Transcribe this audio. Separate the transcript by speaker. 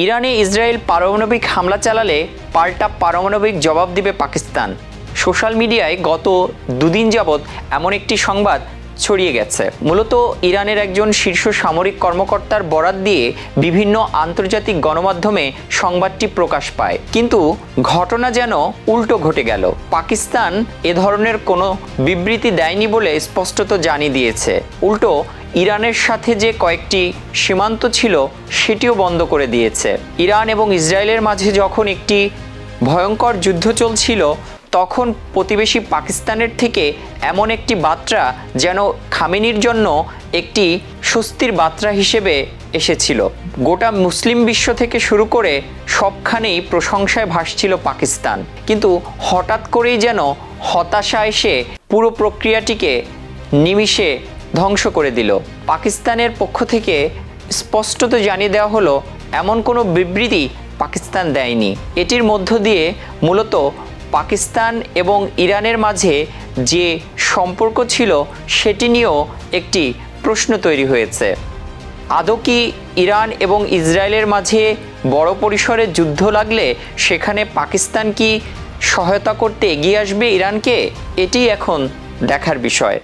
Speaker 1: ইরানে ইসরায়েল পারমাণবিক হামলা চালালে পাল্টা পারমাণবিক জবাব দিবে পাকিস্তান। সোশ্যাল মিডিয়ায় গত দুদিন যাবৎ এমন একটি সংবাদ ছড়িয়ে গেছে। মূলত ইরানের একজন শীর্ষ সামরিক কর্মকর্তার বরাত দিয়ে বিভিন্ন আন্তর্জাতিক গণমাধ্যমে সংবাদটি প্রকাশ পায়, কিন্তু ঘটনা যেন উল্টো ঘটে গেল। পাকিস্তান এ ধরনের কোনো বিবৃতি দেয়নি বলে স্পষ্টত জানিয়ে দিয়েছে। উল্টো ইরানের সাথে যে কয়েকটি সীমান্ত ছিল সেটিও বন্ধ করে দিয়েছে। ইরান এবং ইসরায়েলের মাঝে যখন একটি ভয়ঙ্কর যুদ্ধ চলছিল, তখন প্রতিবেশী পাকিস্তানের থেকে এমন একটি বার্তা যেন খামেনির জন্য একটি স্বস্তির বার্তা হিসেবে এসেছিল। গোটা মুসলিম বিশ্ব থেকে শুরু করে সবখানেই প্রশংসায় ভাসছিল পাকিস্তান, কিন্তু হঠাৎ করেই যেন হতাশা এসে পুরো প্রক্রিয়াটিকে নিমিষে ধ্বংস করে দিল। পাকিস্তানের পক্ষ থেকে স্পষ্টত জানিয়ে দেওয়া হলো এমন কোনো বিবৃতি পাকিস্তান দেয়নি। এটির মধ্য দিয়ে মূলত পাকিস্তান এবং ইরানের মাঝে যে সম্পর্ক ছিল সেটি নিয়েও একটি প্রশ্ন তৈরি হয়েছে। আদৌ কি ইরান এবং ইসরায়েলের মাঝে বড় পরিসরে যুদ্ধ লাগলে সেখানে পাকিস্তান কি সহায়তা করতে এগিয়ে আসবে ইরানকে? এটি এখন দেখার বিষয়।